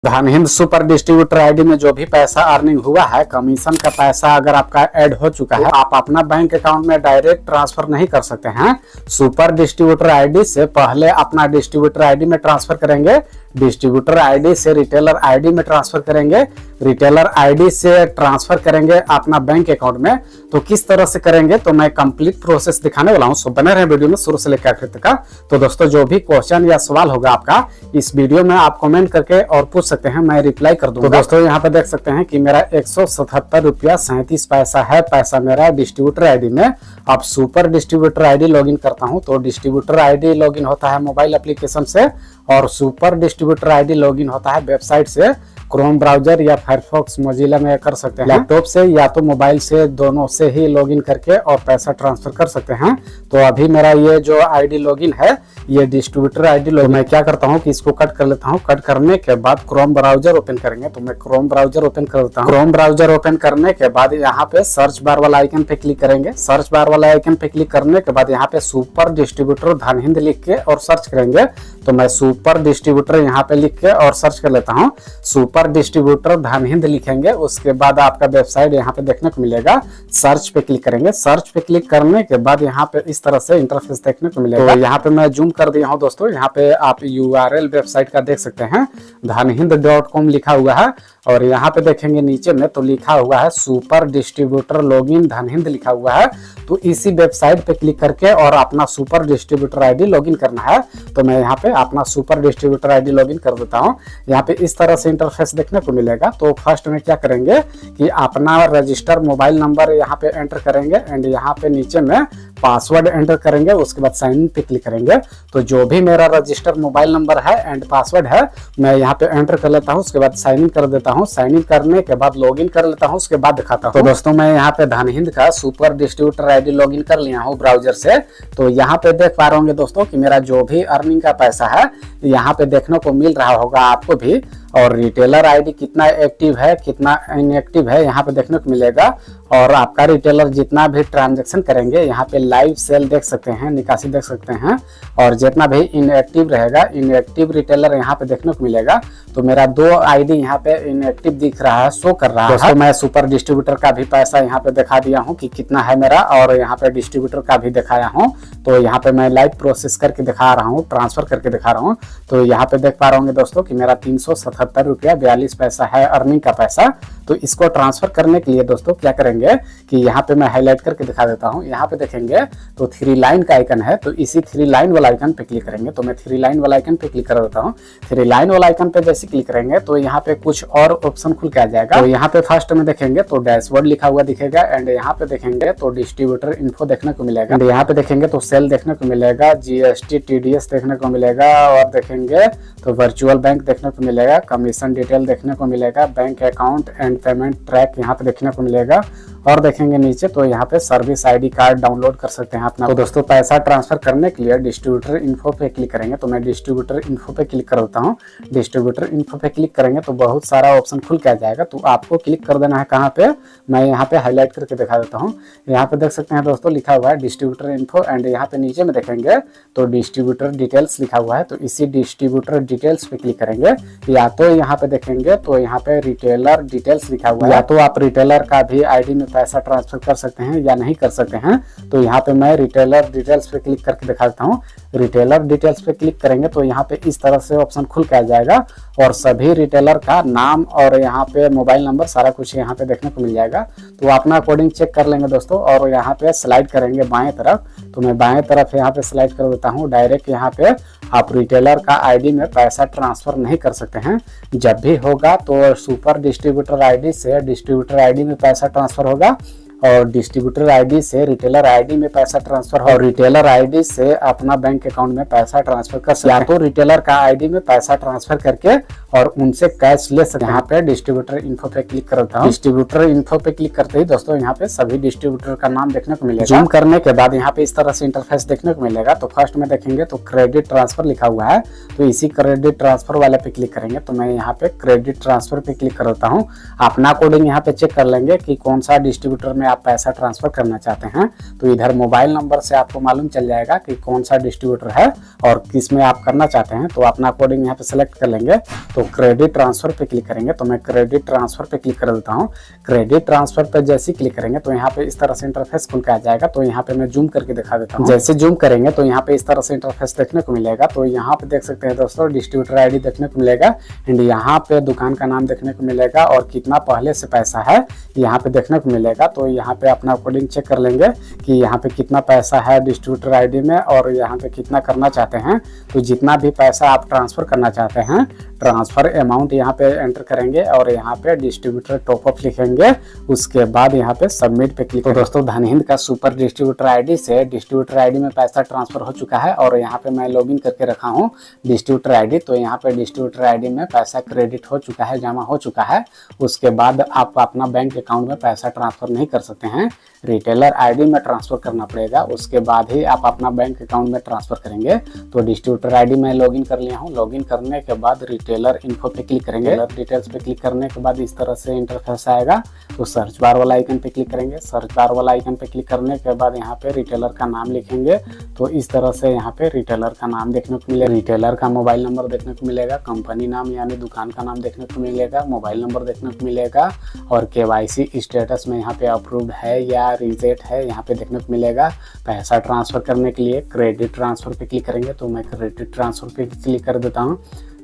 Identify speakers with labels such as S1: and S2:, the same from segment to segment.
S1: धनहिंद super distributor ID में जो भी पैसा अर्निंग हुआ है, कमीशन का पैसा अगर आपका ऐड हो चुका है, आप अपना बैंक अकाउंट में डायरेक्ट ट्रांसफर नहीं कर सकते हैं। सुपर डिस्ट्रीब्यूटर आईडी से पहले अपना डिस्ट्रीब्यूटर आईडी में ट्रांसफर करेंगे, डिस्ट्रीब्यूटर आईडी से रिटेलर आईडी में ट्रांसफर करेंगे, रिटेलर आईडी से ट्रांसफर करेंगे अपना बैंक अकाउंट में। तो किस तरह से करेंगे तो मैं कंप्लीट प्रोसेस दिखाने वाला हूं, सो बने रहे वीडियो में शुरू से लेकर आखिर तक का। तो दोस्तों जो भी क्वेश्चन या सवाल होगा आपका इस वीडियो में आप कमेंट करके और पूछ सकते हैं, मैं रिप्लाई कर दूंगा। तो दोस्तों यहाँ पे देख सकते हैं कि मेरा 177 रुपया 37 पैसा है, पैसा मेरा डिस्ट्रीब्यूटर आईडी में। अब सुपर डिस्ट्रीब्यूटर आईडी लॉगिन करता हूँ तो डिस्ट्रीब्यूटर आईडी लॉगिन होता है मोबाइल एप्लीकेशन से और सुपर डिस्ट्रीब्यूटर आईडी लॉगिन होता है वेबसाइट से। क्रोम ब्राउजर या फायरफॉक्स मोजिला में कर सकते हैं, लैपटॉप से या तो मोबाइल से, दोनों से ही लॉगिन करके और पैसा ट्रांसफर कर सकते हैं। तो अभी मेरा ये जो आईडी लॉगिन है ये डिस्ट्रीब्यूटर आईडी लॉगिन, मैं क्या करता हूँ कि इसको कट कर लेता हूँ। कट करने के बाद क्रोम ब्राउजर ओपन करेंगे तो मैं क्रोम ब्राउजर ओपन कर देता हूँ। क्रोम ब्राउजर ओपन करने के बाद यहाँ पे सर्च बार वाला आइकन पे क्लिक करेंगे। सर्च बार वाला आइकन पे क्लिक करने के बाद यहाँ पे सुपर डिस्ट्रीब्यूटर धनहिंद लिख के और सर्च करेंगे। तो मैं सुपर डिस्ट्रीब्यूटर यहाँ पे लिख के और सर्च कर लेता हूँ। सुपर डिस्ट्रीब्यूटर धनहिंद लिखेंगे, उसके बाद आपका वेबसाइट यहाँ पे देखने को मिलेगा। सर्च पे क्लिक करेंगे। सर्च पे क्लिक करने के बाद यहाँ पे इस तरह से इंटरफेस देखने को मिलेगा। तो यहाँ पे मैं जूम कर दिया हूँ दोस्तों, यहाँ पे आप URL वेबसाइट का देख सकते हैं, धनहिंद.com लिखा हुआ है। और यहाँ पे देखेंगे नीचे में तो लिखा हुआ है सुपर डिस्ट्रीब्यूटर लॉगिन धनहिंद लिखा हुआ है। तो इसी वेबसाइट पे क्लिक करके और अपना सुपर डिस्ट्रीब्यूटर आईडी लॉगिन करना है। तो मैं यहाँ पे अपना सुपर डिस्ट्रीब्यूटर आईडी लॉगिन कर देता हूँ। यहाँ पे इस तरह से इंटरफेस देखने को मिलेगा। तो फर्स्ट में क्या करेंगे कि अपना रजिस्टर मोबाइल नंबर यहाँ पे एंटर करेंगे एंड यहाँ पे नीचे में पासवर्ड एंटर करेंगे। उसके बाद साइन इन पे क्लिक करेंगे। तो जो भी मेरा रजिस्टर मोबाइल नंबर है एंड पासवर्ड है मैं यहाँ पे एंटर कर लेता हूँ। उसके बाद साइन इन कर देता हूँ। साइन इन करने के बाद लॉगिन कर लेता हूँ, उसके बाद दिखाता हूँ। तो दोस्तों मैं यहाँ पे धनहिंद का सुपर डिस्ट्रीब्यूटर आईडी लॉगिन कर लिया हूँ ब्राउजर से। तो यहाँ पे देख पा रहे होंगे दोस्तों कि मेरा जो भी अर्निंग का पैसा है यहाँ पे देखने को मिल रहा होगा आपको भी। और रिटेलर आईडी कितना एक्टिव है कितना इनएक्टिव है यहाँ पे देखने को मिलेगा। और आपका रिटेलर जितना भी ट्रांजैक्शन करेंगे यहाँ पे लाइव सेल देख सकते हैं, निकासी देख सकते हैं। और जितना भी इनएक्टिव रहेगा इनएक्टिव रिटेलर यहाँ पे देखने को मिलेगा। तो मेरा 2 आईडी यहाँ पे इनएक्टिव दिख रहा है, शो कर रहा है। तो मैं सुपर डिस्ट्रीब्यूटर का भी पैसा यहाँ पे दिखा दिया हूँ कि कितना है मेरा, और यहाँ पे डिस्ट्रीब्यूटर का भी दिखाया हूँ। तो यहाँ पे मैं लाइव प्रोसेस करके दिखा रहा हूँ, ट्रांसफर करके दिखा रहा हूँ। तो यहाँ पे देख पा रहे होंगे दोस्तों कि मेरा 377 रुपया 42 पैसा है अर्निंग का पैसा। तो इसको ट्रांसफर करने के लिए दोस्तों क्या करेंगे कि यहाँ पे मैं हाईलाइट करके दिखा देता हूँ। यहाँ पे देखेंगे तो 3 लाइन का आइकन है, तो इसी 3 लाइन वाला आइकन पे क्लिक करेंगे। तो मैं 3 लाइन वाला आइकन पे क्लिक कर देता हूँ। 3 लाइन वाला आइकन पे जैसे क्लिक करेंगे तो यहाँ पे कुछ और ऑप्शन खुल के आ जाएगा। तो यहाँ पे फर्स्ट में देखेंगे तो डैशबोर्ड लिखा हुआ दिखेगा एंड यहाँ पे देखेंगे तो डिस्ट्रीब्यूटर इन्फो देखने को मिलेगा। एंड यहाँ पे देखेंगे तो सेल देखने को मिलेगा, GST TDS देखने को मिलेगा, और देखेंगे तो वर्चुअल बैंक देखने को मिलेगा, कमीशन डिटेल देखने को मिलेगा, bank account and payment track यहाँ पे देखने को मिलेगा। और देखेंगे नीचे तो यहाँ पे सर्विस आईडी कार्ड डाउनलोड कर सकते हैं अपना। तो दोस्तों पैसा ट्रांसफर करने के लिए डिस्ट्रीब्यूटर इन्फो पे क्लिक करेंगे। तो मैं डिस्ट्रीब्यूटर इन्फो पे क्लिक करता हूँ। डिस्ट्रीब्यूटर इन्फो पे क्लिक करेंगे तो बहुत सारा ऑप्शन खुल के आ जाएगा। तो आपको क्लिक कर देना है कहाँ पे, मैं यहाँ पे हाईलाइट करके दिखा देता हूँ। यहाँ पे देख सकते हैं दोस्तों लिखा हुआ है डिस्ट्रीब्यूटर इन्फो एंड यहाँ पे नीचे में देखेंगे तो डिस्ट्रीब्यूटर डिटेल्स लिखा हुआ है। तो इसी डिस्ट्रीब्यूटर डिटेल्स पे क्लिक करेंगे। या तो यहाँ पे देखेंगे तो यहाँ पे रिटेलर डिटेल्स लिखा हुआ है, या तो आप रिटेलर का भी आईडी में पैसा ट्रांसफर कर सकते हैं या नहीं कर सकते हैं। तो यहाँ पे मैं रिटेलर डिटेल्स पे क्लिक करके दिखा देता हूँ। रिटेलर डिटेल्स पे क्लिक करेंगे तो यहाँ पे इस तरह से ऑप्शन खुल के आ जाएगा और सभी रिटेलर का नाम और यहाँ पे मोबाइल नंबर सारा कुछ यहाँ पे देखने को मिल जाएगा। तो अपना अकॉर्डिंग चेक कर लेंगे दोस्तों। और यहाँ पे स्लाइड करेंगे बाएं तरफ, तो मैं बाएं तरफ यहाँ पे स्लाइड कर देता हूँ। डायरेक्ट यहाँ पे आप रिटेलर का आईडी में पैसा ट्रांसफर नहीं कर सकते हैं। जब भी होगा तो सुपर डिस्ट्रीब्यूटर आईडी से डिस्ट्रीब्यूटर आईडी में पैसा ट्रांसफर होगा और डिस्ट्रीब्यूटर आईडी से रिटेलर आईडी में पैसा ट्रांसफर और रिटेलर आईडी से अपना बैंक अकाउंट में पैसा ट्रांसफर कर सकते हैं। या तो रिटेलर का आईडी में पैसा ट्रांसफर करके और उनसे कैश ले सकते हैं। यहाँ पे डिस्ट्रीब्यूटर इन्फो पे क्लिक करता हूँ। डिस्ट्रीब्यूटर इन्फो पे क्लिक करते ही दोस्तों यहाँ पे सभी डिस्ट्रीब्यूटर का नाम देखने को मिलेगा। जूम करने के बाद यहाँ पे इस तरह से इंटरफेस देखने को मिलेगा। तो फर्स्ट में देखेंगे तो क्रेडिट ट्रांसफर लिखा हुआ है, तो इसी क्रेडिट ट्रांसफर वाले पे क्लिक करेंगे। तो मैं यहाँ पे क्रेडिट ट्रांसफर पे क्लिक करता हूँ। अपना कोडिंग यहाँ पे चेक कर लेंगे कि कौन सा डिस्ट्रीब्यूटर में आप पैसा ट्रांसफर करना चाहते हैं तो इधर मोबाइल नंबर से आपको मालूम चल जाएगा कि कौन सा डिस्ट्रीब्यूटर है और किस में आप करना चाहते हैं। तो अपना कोडिंग यहाँ पे सेलेक्ट कर लेंगे, तो क्रेडिट ट्रांसफर पे क्लिक करेंगे। तो मैं क्रेडिट ट्रांसफर पे क्लिक कर देता हूँ। क्रेडिट ट्रांसफर पे जैसे क्लिक करेंगे तो यहाँ पे इस तरह से इंटरफेस खुल के आ जाएगा। तो यहाँ पे मैं जूम करके दिखा देता हूँ। जैसे जूम करेंगे तो यहाँ पे इस तरह से इंटरफेस देखने को मिलेगा। तो यहाँ पे देख सकते हैं दोस्तों डिस्ट्रीब्यूटर आईडी देखने को मिलेगा एंड यहाँ पे दुकान का नाम देखने को मिलेगा और कितना पहले से पैसा है यहाँ पे देखने को मिलेगा। तो यहाँ पे अपना कोडिंग चेक कर लेंगे कि यहाँ पे कितना पैसा है डिस्ट्रीब्यूटर आईडी में और यहाँ पे कितना करना चाहते हैं। तो जितना भी पैसा आप ट्रांसफर करना चाहते हैं ट्रांसफर अमाउंट यहाँ पे एंटर करेंगे और यहाँ पे डिस्ट्रीब्यूटर टॉपअप लिखेंगे। उसके बाद यहाँ पे सबमिट पे क्लिक। तो दोस्तों धनहिंद का सुपर डिस्ट्रीब्यूटर आईडी से डिस्ट्रीब्यूटर आईडी में पैसा ट्रांसफर हो चुका है और यहाँ पे मैं लॉगिन करके रखा हूँ डिस्ट्रीब्यूटर आईडी। तो यहाँ पे डिस्ट्रीब्यूटर आईडी में पैसा क्रेडिट हो चुका है, जमा हो चुका है। उसके बाद आप अपना बैंक अकाउंट में पैसा ट्रांसफर नहीं कर सकते हैं, रिटेलर आईडी में ट्रांसफर करना पड़ेगा। उसके बाद ही आप अपना बैंक अकाउंट में ट्रांसफर करेंगे। तो डिस्ट्रीब्यूटर आईडी में लॉगिन कर लिया हूँ। लॉगिन करने के बाद रिटेलर इन्फो पे क्लिक करेंगे। डिटेल्स पे क्लिक करने के बाद इस तरह से इंटरफेस आएगा। तो सर्च बार वाला आइकन पे क्लिक करेंगे। सर्च बार वाला आइकन पे क्लिक करने के बाद यहाँ पे रिटेलर का नाम लिखेंगे। तो इस तरह से यहाँ पे रिटेलर का नाम देखने को मिलेगा, रिटेलर का मोबाइल नंबर देखने को मिलेगा, कंपनी नाम यानी दुकान का नाम देखने को मिलेगा, मोबाइल नंबर देखने को मिलेगा और KYC स्टेटस में यहाँ पे अप्रूव्ड है या रिजेक्ट है यहाँ पे देखने को मिलेगा। पैसा ट्रांसफर करने के लिए क्रेडिट ट्रांसफर पे क्लिक करेंगे। तो मैं क्रेडिट ट्रांसफर पे क्लिक कर देता हूँ।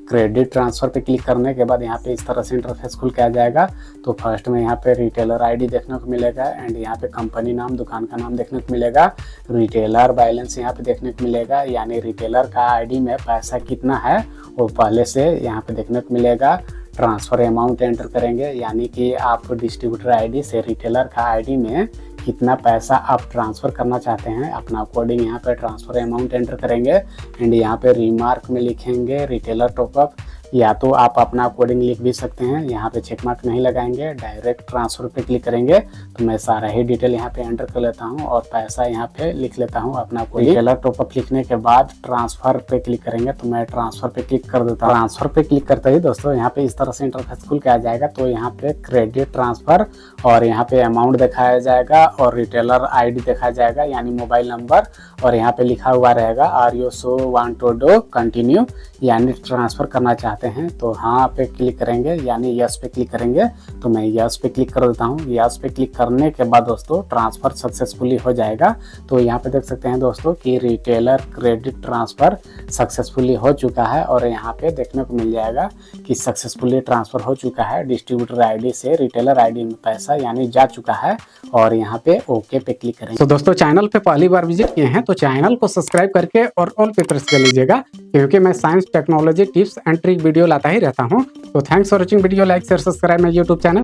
S1: क्रेडिट ट्रांसफर पे क्लिक करने के बाद यहाँ पे इस तरह से इंटरफेस खुल के आ जाएगा। तो फर्स्ट में यहाँ पे रिटेलर आईडी देखने को मिलेगा एंड यहाँ पे कंपनी नाम, दुकान का नाम देखने को मिलेगा, रिटेलर बैलेंस यहाँ पे देखने को मिलेगा यानी रिटेलर का आईडी में पैसा कितना है वो पहले से यहाँ पे देखने को मिलेगा। ट्रांसफर अमाउंट एंटर करेंगे यानी कि आप डिस्ट्रीब्यूटर आईडी से रिटेलर का आईडी में कितना पैसा आप ट्रांसफ़र करना चाहते हैं। अपना कोडिंग यहाँ पे ट्रांसफ़र अमाउंट एंटर करेंगे एंड यहाँ पे रिमार्क में लिखेंगे रिटेलर टॉपअप, या तो आप अपना कोडिंग लिख भी सकते हैं। यहाँ पे चेक मार्क नहीं लगाएंगे, डायरेक्ट ट्रांसफ़र पे क्लिक करेंगे। तो मैं सारा ही डिटेल यहाँ पे एंटर कर लेता हूँ और पैसा यहाँ पे लिख लेता हूँ अपना कोडिंग। रिटेलर टॉपअप लिखने के बाद ट्रांसफ़र पे क्लिक करेंगे। तो मैं ट्रांसफ़र पे क्लिक कर देता हूँ। ट्रांसफ़र पे क्लिक करते ही दोस्तों यहाँ पे इस तरह से इंटरफेस खुल के आ जाएगा। तो यहाँ पे क्रेडिट ट्रांसफ़र और यहाँ पे अमाउंट दिखाया जाएगा और रिटेलर आईडी दिखाया जाएगा यानी मोबाइल नंबर और यहाँ पे लिखा हुआ रहेगा are you so want to do continue यानी ट्रांसफ़र करना चाहते हैं। तो हाँ पे क्लिक करेंगे यानी यस पे क्लिक करेंगे। तो मैं यस पे क्लिक कर देता हूँ। यस पे क्लिक करने के बाद दोस्तों ट्रांसफ़र सक्सेसफुली हो जाएगा। तो यहाँ पे देख सकते हैं दोस्तों कि रिटेलर क्रेडिट ट्रांसफ़र सक्सेसफुली हो चुका है और यहाँ पे देखने को मिल जाएगा कि सक्सेसफुली ट्रांसफ़र हो चुका है। डिस्ट्रीब्यूटर आईडी से रिटेलर आईडी में पैसा यानी जा चुका है और यहाँ पे ओके पे क्लिक करेंगे। तो दोस्तों चैनल पे पहली बार विजिट किए हैं तो चैनल को सब्सक्राइब करके और ऑल पे प्रेस कर लीजिएगा क्योंकि मैं science technology tips and trick video लाता ही रहता हूँ। तो thanks for watching video, like share subscribe my YouTube channel.